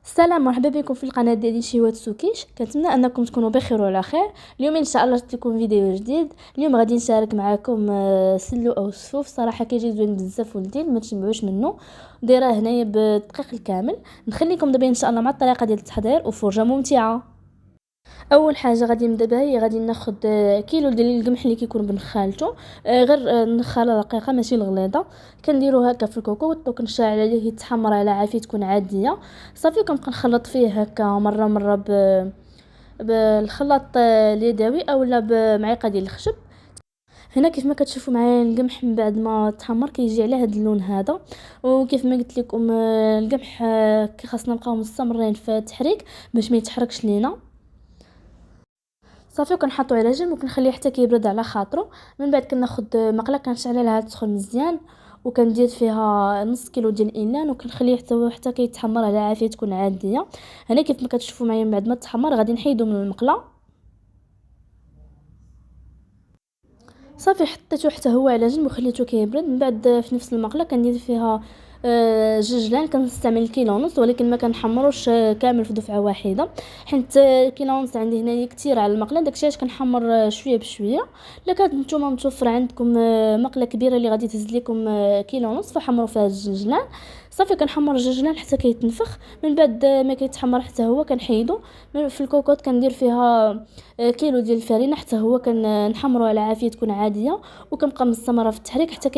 السلام، مرحبا بكم في القناه ديالي شيوات سوكيش. كنتمنى انكم تكونوا بخير وعلى خير. اليوم ان شاء الله جبت لكم فيديو جديد. اليوم غادي نشارك معكم سلو او سفوف. صراحه كيجي زوين بزاف ولدين، ما تشبعوش منه. دايره هنايا بالدقيق الكامل. نخليكم دابا ان شاء الله مع الطريقه ديال التحضير وفرجه ممتعه. اول حاجه غادي نبدا بها هي غادي ناخذ كيلو ديال القمح اللي كيكون بنخالته. غير نخاله رقيقه ماشي الغليظه. كنديرو هكا في الكوكو وكنشعل عليه يتحمر على عافيه تكون عاديه. صافي كنبقى نخلط فيه هكا مره بالخلاط اليدوي اولا بمعلقه ديال الخشب. هنا كيف ما كتشوفوا معايا القمح من بعد ما تحمر كيجي على هذا اللون هذا. وكيف ما قلت لكم القمح خاصنا نبقاو مستمرين في التحريك باش ما يتحركش لينا. صافي كنحطو على جنب وكنخليه حتى كيبرد على خاطرو. من بعد كناخذ مقله كنشعل لها تسخن مزيان وكندير فيها نص كيلو ديال الانلان وكنخليه حتى كيتحمر على عافيه تكون عاديه. هنا كيف ما كتشوفوا معايا من بعد ما تحمر غادي نحيدو من المقله. صافي حطيته حتى هو على جنب وخليته كيبرد. من بعد في نفس المقله كندير فيها جوج كنستعمل الكيلو ونص، ولكن ما كنحمروش كامل في دفعه واحده، حيت كيلو ونص عندي هنايا كثير على المقله. داكشي علاش كنحمر شويه بشويه. الا كانت نتوما متوفر عندكم مقله كبيره اللي غادي تهز لكم كيلو ونص فحمروا فيها الجنجلان. صافي كنحمر الجنجلان حتى كيتنفخ. من بعد ما كيتحمر حتى هو كنحيدو. في الكوكوط كندير فيها كيلو ديال الفرينه حتى هو كنحمرو على عافيه تكون عاديه. وكنبقى مستمره في التحريك حتى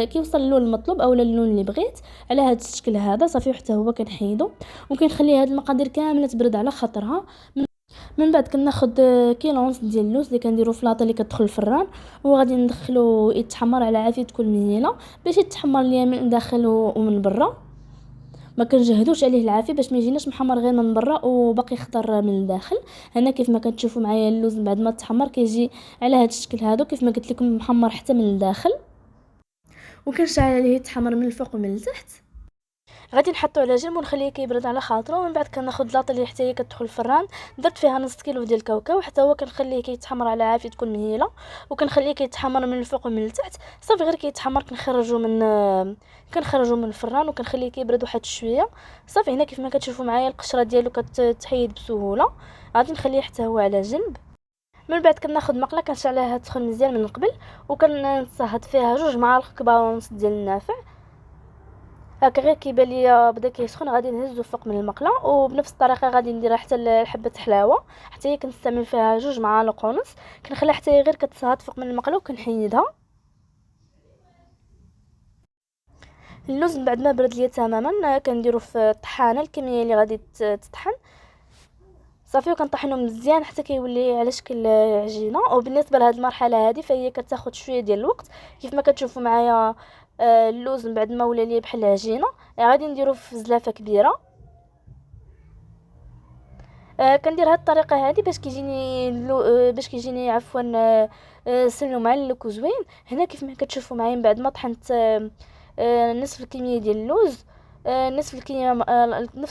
كيوصل اللون المطلوب اولا اللون اللي بغيت على هذا الشكل هذا. صافي حتى هو كنحيدو وكنخلي هاد المقادير كامله تبرد على خاطرها. من بعد كناخذ كيلو ونص ديال اللوز اللي كنديرو في لاطه اللي كتدخل الفران، وغادي ندخلو يتحمر على عافيه تكون مهيله باش يتحمر ليا من داخل ومن برا. ما كنجهدوش عليه العافيه باش ما يجيناش محمر غير من برا وباقي خضر من الداخل. هنا كيف ما كتشوفوا معايا اللوز بعد ما تحمر كيجي على هذا الشكل هذا، كيف ما قلت لكم محمر حتى من الداخل. وكنشعل عليه يتحمر من الفوق ومن التحت. غادي نحطو على جنب ونخليه كيبرد على خاطرو. ومن بعد كناخذ لاطه اللي حتى هي كتدخل الفران، درت فيها نص كيلو ديال الكاوكاو حتى هو كنخليه كيتحمر على عافيه تكون مهيله وكنخليه كيتحمر من الفوق ومن التحت. صافي غير كيتحمر كنخرجو من الفران وكنخليه كيبرد واحد شويه. صافي هنا كيف ما كتشوفوا معايا القشره ديالو كتحيد بسهوله. غادي نخليه حتى هو على جنب. من بعد كناخذ مقله كنشعلها تسخن مزيان من قبل وكنصهد فيها 2 معالق كبار ونص ديال النافع. هكا غير كيبان ليا بدا كيسخن غادي نهزو فوق من المقله. وبنفس الطريقه غادي نديرها حتى لحبه حلاوه حتى هي كنستعمل فيها 2 معالق ونص. كنخليها حتى هي غير كتصهد فوق من المقله وكنحيدها. اللوز من بعد ما برد ليا تماما كنديرو في الطحانه الكميه اللي غادي تطحن. صافي وكنطحنو مزيان حتى كيولي على شكل عجينه. وبالنسبه لهاد المرحله هذه فهي كتاخذ شويه ديال الوقت. كيف ما كتشوفوا معايا اللوز من بعد ما ولا ليه بحال العجينه غادي نديرو في زلافه كبيره. كندير هاد الطريقه هذه باش كيجيني عفوا سلو معلك وزوين. هنا كيف ما كتشوفوا معايا من بعد ما طحنت نصف الكميه ديال اللوز، نفس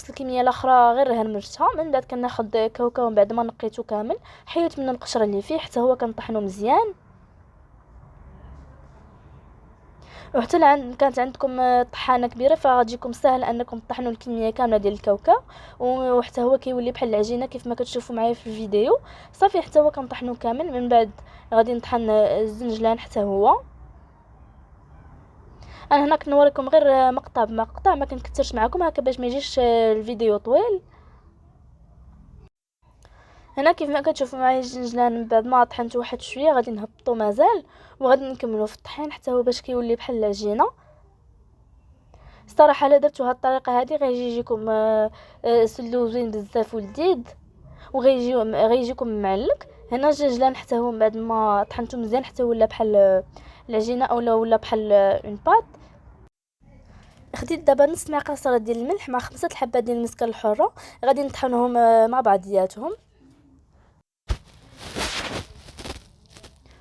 الكميه الاخرى غير هرمجتها. من بعد كناخذ كاوكاو من بعد ما نقيته كامل حيوت من القشره اللي فيه حتى هو كنطحنو مزيان. وحتى كانت عندكم طحانه كبيره فغتجيكم سهل انكم تطحنوا الكميه كامله ديال الكاوكاو وحتى هو كيولي بحال العجينه كيف ما كتشوفوا معايا في الفيديو. صافي حتى هو كنطحنوه كامل. من بعد غادي نطحن الزنجلان حتى هو. انا هنا كنوريكم غير مقطع بمقطع ما كنكثرش معكم هكا باش ما يجيش الفيديو طويل. هنا كيف ما كتشوفوا معايا الجنجلان من بعد ما طحنت واحد شويه غادي نهبطو مازال وغادي نكملو في الطحين حتى هو باش كيولي بحال العجينه. الصراحه الا درتو هاد الطريقه هذه غيجيكم سلو زوين بزاف ولذيذ غيجيكم معلك. هنا الجنجلان حتى هو من بعد ما طحنته مزيان حتى ولا بحال العجينه اولا ولا بحال اون بات. خديت دابا نص معلقه صغيره ديال الملح مع 5 حبات ديال المسكر الحره غادي نطحنوهم مع بعضياتهم.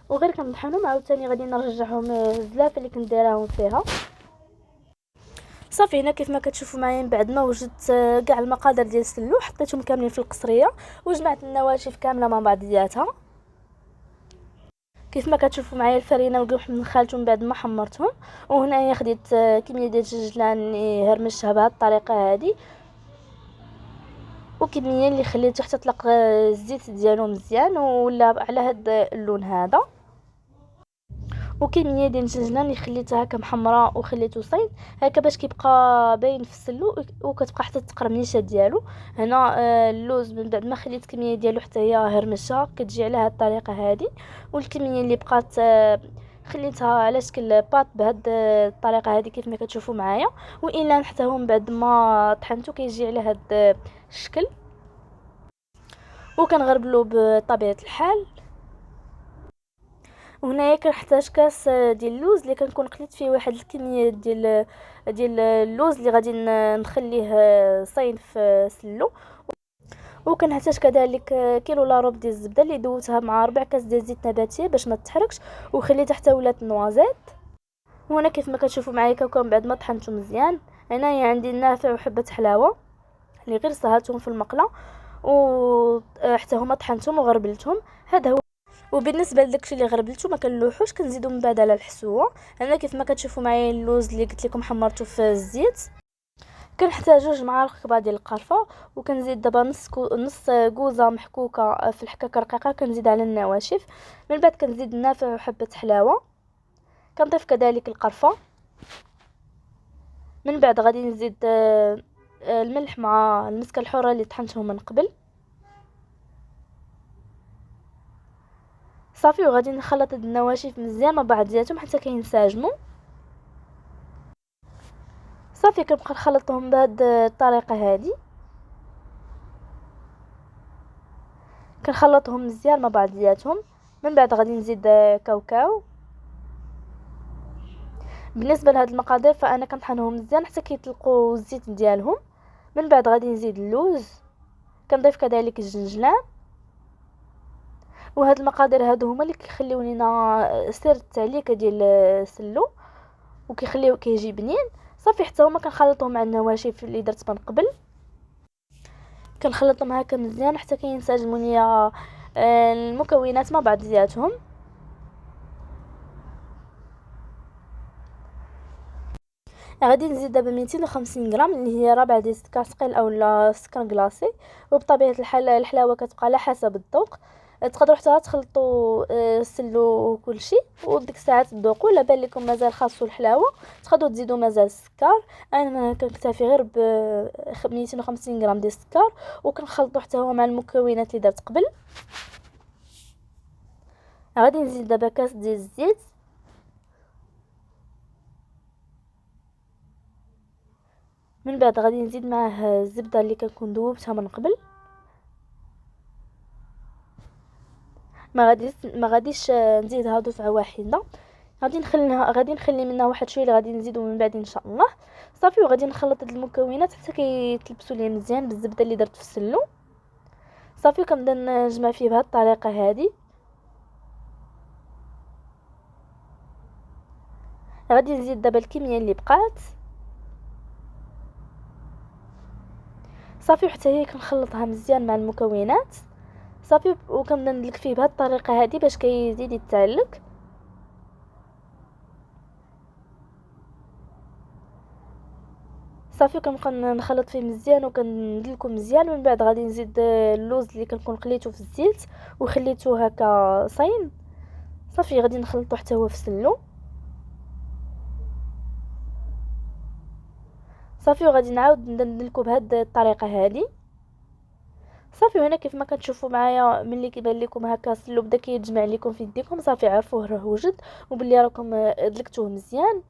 وغير كنطحنهم عاوتاني غادي نرجعهم الزلافه اللي كنت دايراهم فيها. صافي هنا كيف ما كتشوفوا معايا من بعد ما وجدت كاع المقادير ديال السلو حطيتهم كاملين في القصريه وجمعت النواشف كامله مع بعضياتها. كيف ما كتشوفوا معايا الفرينه والقمح من خالته من بعد ما حمرتهم. وهنايا خديت كميه ديال الجنجلان اللي هرمشتها بهذه الطريقه هذه. وكميه اللي خليته حتى طلق الزيت ديالو مزيان ولا على هاد اللون هذا. وكميه ديال الجنجلان اللي خليتها هكا محمراء وخليته صين هكا باش كيبقى باين في السلو وكتبقى حتى التقرميشه ديالو. هنا اللوز من بعد ما خليت كميه ديالو حتى هي هرمشه كتجي على هاد الطريقه هذه. والكميه اللي بقات خليتها على شكل باط بهاد الطريقه هذه كيف ما كتشوفوا معايا. والا حتى هو من بعد ما طحنته كيجي على هاد الشكل. وكنغربلو بطبيعه الحال. وهنايا كنحتاج كاس ديال اللوز اللي كنكون قليت فيه واحد الكميه ديال اللوز اللي غادي نخليه صاين في سلو. وكنحتاج كذلك كيلو لاروب ديال الزبده اللي دوتها مع 4 كاس ديال الزيت نباتيه باش ما تحرقش وخليتها حتى ولات نوازيت. وهنا كيف ما كتشوفوا معايا كون بعد ما طحنته مزيان هنايا عندي النافع وحبه حلاوه اللي غير صهاتهم في المقله وحتى هما طحنتهم وغربلتهم. هذا هو. وبالنسبه لداكشي اللي غربلته ما كنلوحوش كنزيدو من بعد على الحسوه. انا كيف ما كتشوفوا معايا اللوز اللي قلت لكم حمرته في الزيت كنحتاج 2 معالق كبار ديال القرفه. وكنزيد دابا نص كوزه محكوكه في الحكاكه رقيقه كنزيد على النواشف. من بعد كنزيد النافع وحبه حلاوه. كنضيف كذلك القرفه. من بعد غادي نزيد الملح مع المسكه الحره اللي طحنتهم من قبل صافي. وغادي نخلط هاد النواشف مزيان مع بعضياتهم حتى كينسجموا صافي. كنبقى نخلطهم بهاد الطريقه هذه كنخلطهم مزيان مع بعضياتهم. من بعد غادي نزيد كاوكاو. بالنسبه لهاد المقادير فانا كنطحنهم مزيان حتى كيطلقوا الزيت ديالهم. من بعد غادي نزيد اللوز. كنضيف كذلك الجنجلان. وهاد المقادير هادو هما اللي كيخليو لينا سر التعليكه ديال السلو وكيخليو كيجي بنين صافي. حتى هما كنخلطهم مع النواشف اللي درت من قبل كنخلطهم هكا مزيان حتى كينسجموا ليا المكونات مع بعضياتهم. غادي نزيد دابا 250 غرام اللي هي ربع ديال السكر ثقيل اولا سكر كلاصي. وبطبيعه الحال الحلاوه كتبقى على حسب الذوق. تقدروا حتى تخلطوا السلو وكلشي وديك الساعه تذوقوا. الا بان لكم مازال خاصو الحلاوه تقدروا تزيدوا مازال السكر. انا كنكتفي غير ب 250 غرام ديال السكر وكنخلطوا حتى هو مع المكونات اللي درت قبل. غادي نزيد دابا كاس ديال الزيت. من بعد غادي نزيد معاه الزبده اللي كنكون ذوبتها من قبل. ما غاديش نزيدها دفعه واحده. غادي نخلي منها واحد شويه اللي غادي نزيدو من بعد ان شاء الله صافي. وغادي نخلط هاد المكونات حتى كيتلبسوا لي مزيان بالزبده اللي درت في السلو صافي. وكنبدا نجمع فيه بهذه الطريقه هذه. غادي نزيد دابا الكميه اللي بقات صافي حتى هي كنخلطها مزيان مع المكونات صافي. وكنبدا ندلك فيه بهذه الطريقه هذه باش كيزيد يتعلق صافي. كنبقى نخلط فيه مزيان وكندلكو مزيان. من بعد غادي نزيد اللوز اللي كنكون قليته في الزيت وخليته هكا صاين صافي. غادي نخلطو حتى هو في السلو صافي. وغادي نعاود ندلكو بهذه الطريقه هذه صافي. وهنا كيف ما كتشوفوا معايا ملي كيبان لكم هكا السلو بدا كيتجمع لكم في يديكم صافي عرفوه راه وجد وبلي راكم دلكتوه مزيان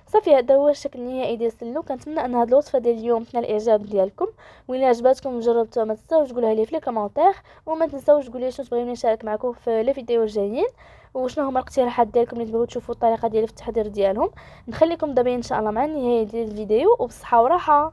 صافي. هذا هو الشكل النهائي ديال السلو. كنتمنى ان هذه الوصفه ديال اليوم تنال الاعجاب ديالكم. وإلا عجباتكم وجربتوها ما تنساوش تقولوها لي في لي كومونتير. وما تنساوش تقولوا لي شنو تبغيوني نشارك معكم في لي فيديو الجايين وشنو هما الاقتراحات ديالكم اللي تبغيو تشوفوا الطريقه ديالي في التحضير ديالهم. نخليكم دابا ان شاء الله مع النهايه ديال الفيديو وبصحه وراحه.